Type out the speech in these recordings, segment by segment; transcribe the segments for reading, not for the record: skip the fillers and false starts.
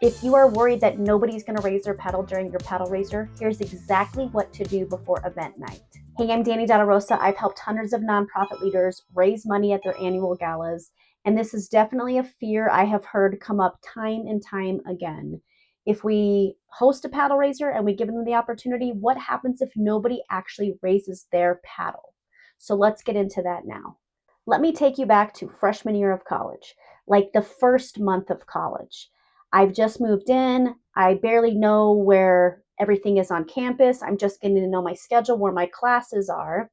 If you are worried that nobody's going to raise their paddle during your paddle raiser, here's exactly what to do before event night. Hey, I'm Danny Della Rosa. I've helped hundreds of nonprofit leaders raise money at their annual galas, and this is definitely a fear I have heard come up time and time again. If we host a paddle raiser and we give them the opportunity, what happens if nobody actually raises their paddle? So let's get into that now. Let me take you back to freshman year of college, like the first month of college. I've just moved in. I barely know where everything is on campus. I'm just getting to know my schedule, where my classes are.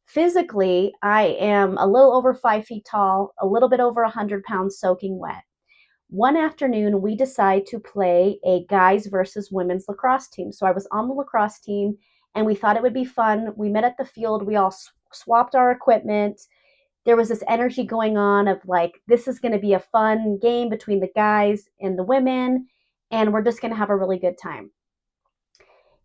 Physically, I am a little over 5 feet tall, a little bit over 100 pounds soaking wet. One afternoon, we decide to play a guys versus women's lacrosse team. So I was on the lacrosse team and we thought it would be fun. We met at the field. We all swapped our equipment. There was this energy going on of like, this is going to be a fun game between the guys and the women, and we're just going to have a really good time.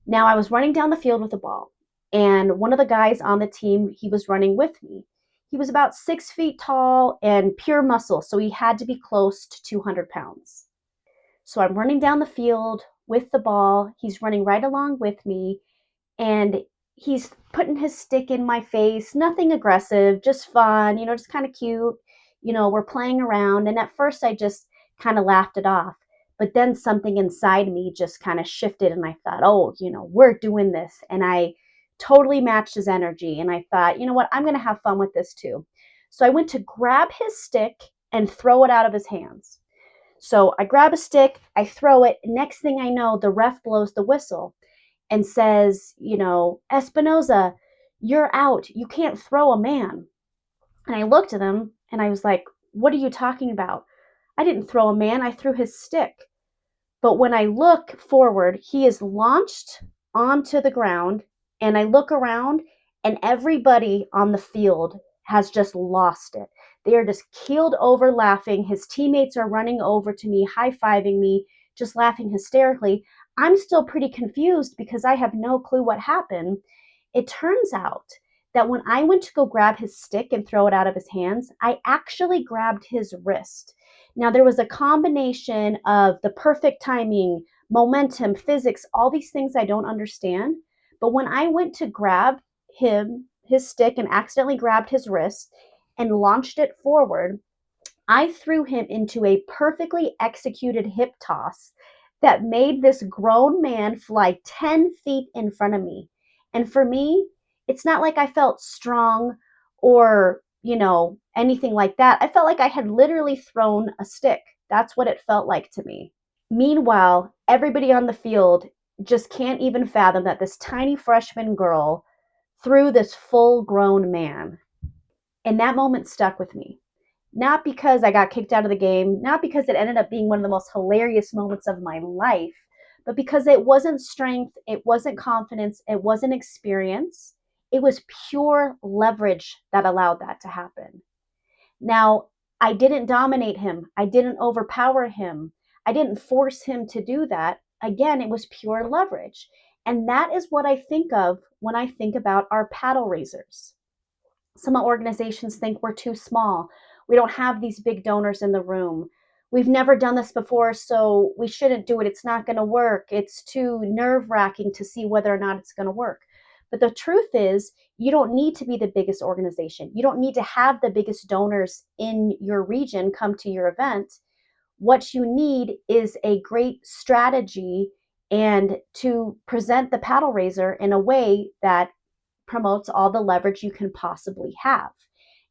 Now, I was running down the field with the ball, and one of the guys on the team, he was running with me. He was about 6 feet tall and pure muscle, so he had to be close to 200 pounds. So I'm running down the field with the ball. He's running right along with me, and he's putting his stick in my face. Nothing aggressive, just fun, just kind of cute. We're playing around. And at first, I just kind of laughed it off. But then something inside me just kind of shifted, and I thought, oh, we're doing this. And I totally matched his energy. And I thought, you know what, I'm going to have fun with this too. So I went to grab his stick and throw it out of his hands. So I grab a stick, I throw it. Next thing I know, the ref blows the whistle and says, Espinoza, you're out. You can't throw a man. And I looked at him and I was like, what are you talking about? I didn't throw a man. I threw his stick. But when I look forward, he is launched onto the ground, and I look around and everybody on the field has just lost it. They are just keeled over laughing. His teammates are running over to me, high-fiving me, just laughing hysterically. I'm still pretty confused because I have no clue what happened. It turns out that when I went to go grab his stick and throw it out of his hands, I actually grabbed his wrist. Now, there was a combination of the perfect timing, momentum, physics, all these things I don't understand. But when I went to grab his stick, and accidentally grabbed his wrist and launched it forward, I threw him into a perfectly executed hip toss that made this grown man fly 10 feet in front of me. And for me, it's not like I felt strong or, anything like that. I felt like I had literally thrown a stick. That's what it felt like to me. Meanwhile, everybody on the field just can't even fathom that this tiny freshman girl threw this full grown man. And that moment stuck with me. Not because I got kicked out of the game, not because it ended up being one of the most hilarious moments of my life, but because it wasn't strength, it wasn't confidence, it wasn't experience. It was pure leverage that allowed that to happen. Now, I didn't dominate him. I didn't overpower him. I didn't force him to do that. Again, it was pure leverage. And that is what I think of when I think about our paddle raisers. Some organizations think we're too small. We don't have these big donors in the room. We've never done this before, so we shouldn't do it. It's not going to work. It's too nerve-wracking to see whether or not it's going to work. But the truth is, you don't need to be the biggest organization. You don't need to have the biggest donors in your region come to your event. What you need is a great strategy and to present the paddle raiser in a way that promotes all the leverage you can possibly have.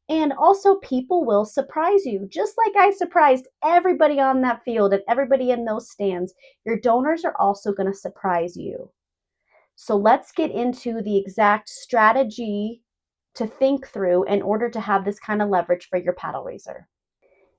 And also, people will surprise you. Just like I surprised everybody on that field and everybody in those stands, your donors are also going to surprise you. So let's get into the exact strategy to think through in order to have this kind of leverage for your paddle raiser.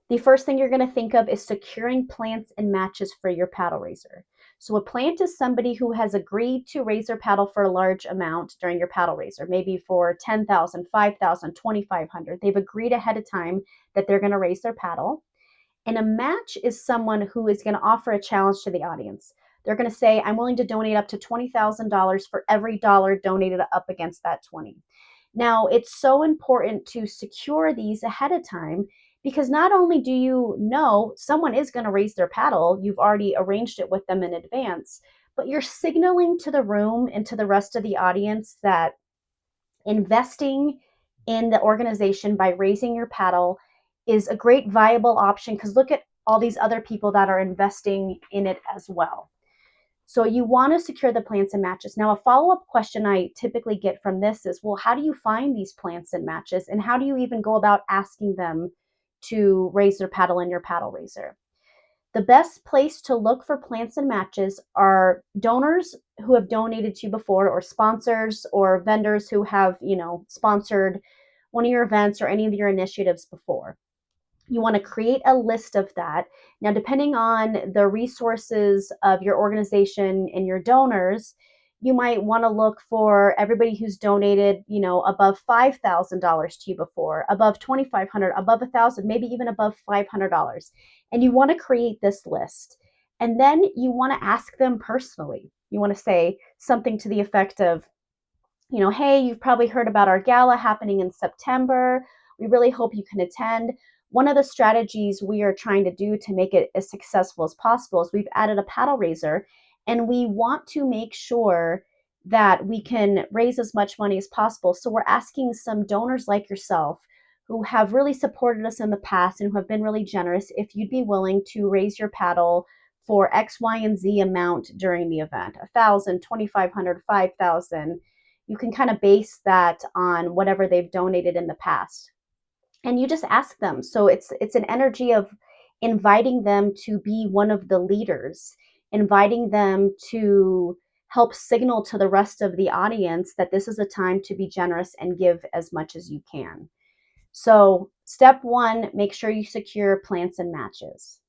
The first thing you're going to think of is securing plants and matches for your paddle raiser. So a plant is somebody who has agreed to raise their paddle for a large amount during your paddle raiser, maybe for 10,000, 5,000, 2,500. They've agreed ahead of time that they're going to raise their paddle. And a match is someone who is going to offer a challenge to the audience. They're going to say, I'm willing to donate up to $20,000 for every dollar donated up against that 20. Now, it's so important to secure these ahead of time Because not only do you know someone is going to raise their paddle, you've already arranged it with them in advance, but you're signaling to the room and to the rest of the audience that investing in the organization by raising your paddle is a great viable option, because look at all these other people that are investing in it as well. So you want to secure the plants and matches. Now, a follow-up question I typically get from this is, well, how do you find these plants and matches? And how do you even go about asking them to raise their paddle in your paddle raiser? The best place to look for plants and matches are donors who have donated to you before, or sponsors or vendors who have, sponsored one of your events or any of your initiatives before. You want to create a list of that. Now, depending on the resources of your organization and your donors, you might want to look for everybody who's donated, above $5,000 to you before, above $2,500, above $1,000, maybe even above $500. And you want to create this list. And then you want to ask them personally. You want to say something to the effect of, hey, you've probably heard about our gala happening in September. We really hope you can attend. One of the strategies we are trying to do to make it as successful as possible is we've added a paddle raiser, and we want to make sure that we can raise as much money as possible. So we're asking some donors like yourself who have really supported us in the past and who have been really generous if you'd be willing to raise your paddle for X, Y, and Z amount during the event, 1,000, 2,500, 5,000. You can kind of base that on whatever they've donated in the past. And you just ask them. So it's an energy of inviting them to be one of the leaders, inviting them to help signal to the rest of the audience that this is a time to be generous and give as much as you can. So step one, make sure you secure plants and matches.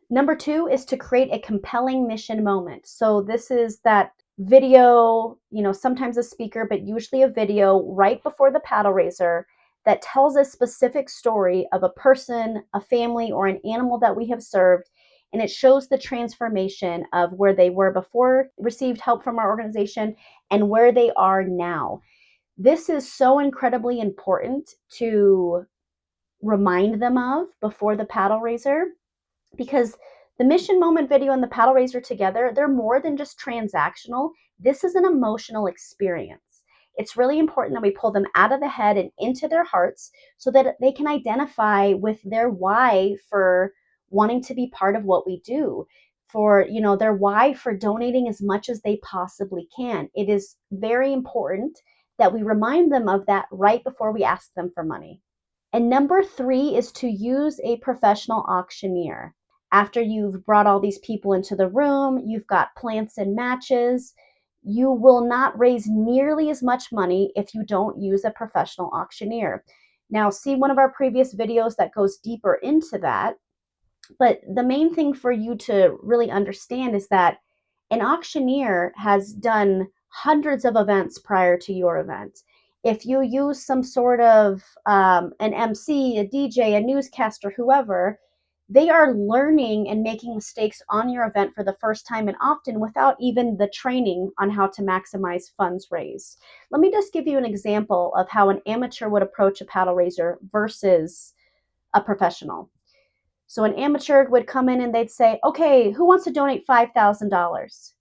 Number two is to create a compelling mission moment. So this is that video, sometimes a speaker, but usually a video right before the paddle raiser that tells a specific story of a person, a family, or an animal that we have served. And it shows the transformation of where they were before received help from our organization and where they are now. This is so incredibly important to remind them of before the paddle raiser, because the mission moment video and the paddle raiser together, they're more than just transactional. This is an emotional experience. It's really important that we pull them out of the head and into their hearts so that they can identify with their why for wanting to be part of what we do, for their why for donating as much as they possibly can. It is very important that we remind them of that right before we ask them for money. And number three is to use a professional auctioneer. After you've brought all these people into the room, you've got plants and matches, you will not raise nearly as much money if you don't use a professional auctioneer. Now, see one of our previous videos that goes deeper into that. But the main thing for you to really understand is that an auctioneer has done hundreds of events prior to your event. If you use some sort of an MC, a DJ, a newscaster, whoever, they are learning and making mistakes on your event for the first time, and often without even the training on how to maximize funds raised. Let me just give you an example of how an amateur would approach a paddle raiser versus a professional. So an amateur would come in and they'd say, okay, who wants to donate $5,000?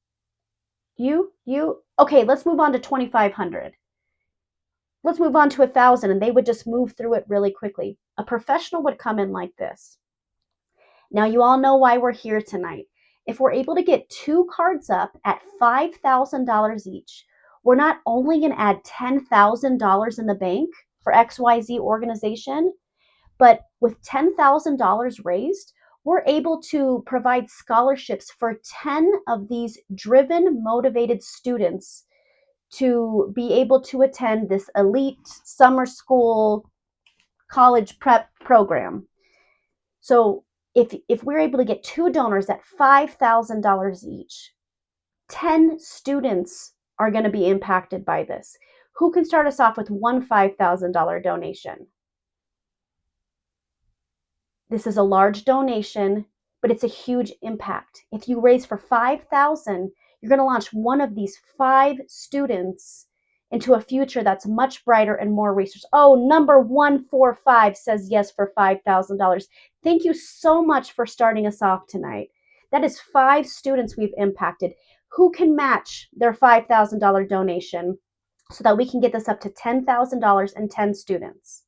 You? Okay, let's move on to 2,500. Let's move on to 1,000. And they would just move through it really quickly. A professional would come in like this. Now, you all know why we're here tonight. If we're able to get two cards up at $5,000 each, we're not only going to add $10,000 in the bank for XYZ organization, but with $10,000 raised, we're able to provide scholarships for 10 of these driven, motivated students to be able to attend this elite summer school college prep program. So if we're able to get two donors at $5,000 each, 10 students are going to be impacted by this. Who can start us off with one $5,000 donation? This is a large donation, but it's a huge impact. If you raise for $5,000, you're going to launch one of these 5 students into a future that's much brighter and more research. Oh, number 145 says yes for $5,000. Thank you so much for starting us off tonight. That is 5 students we've impacted. Who can match their $5,000 donation so that we can get this up to $10,000 and 10 students?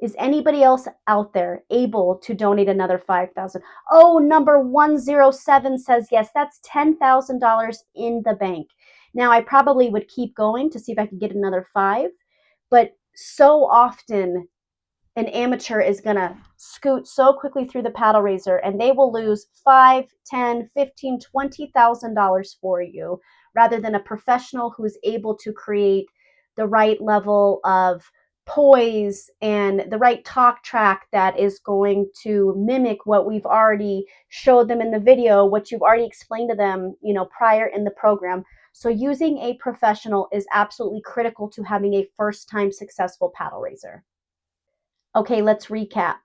Is anybody else out there able to donate another 5,000? Oh, number 107 says yes. That's $10,000 in the bank. Now, I probably would keep going to see if I could get another 5, but so often an amateur is going to scoot so quickly through the paddle raiser and they will lose 5, 10, 15, $20,000 for you, rather than a professional who's able to create the right level of poise and the right talk track that is going to mimic what we've already showed them in the video, what you've already explained to them, prior in the program. So using a professional is absolutely critical to having a first-time successful paddle raiser. Okay, let's recap.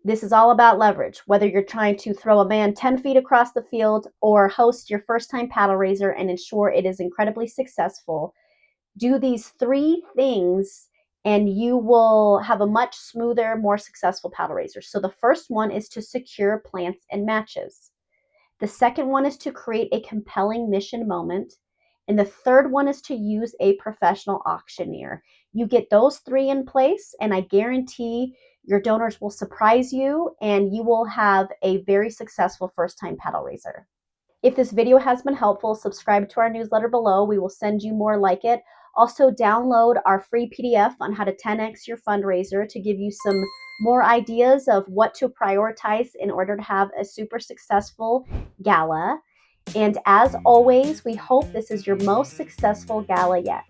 This is all about leverage. Whether you're trying to throw a man 10 feet across the field or host your first-time paddle raiser and ensure it is incredibly successful, do these 3 things and you will have a much smoother, more successful paddle raiser. So the first one is to secure plants and matches. The second one is to create a compelling mission moment. And the third one is to use a professional auctioneer. You get those 3 in place, and I guarantee your donors will surprise you and you will have a very successful first-time paddle raiser. If this video has been helpful, subscribe to our newsletter below. We will send you more like it. Also, download our free PDF on how to 10x your fundraiser to give you some more ideas of what to prioritize in order to have a super successful gala. And as always, we hope this is your most successful gala yet.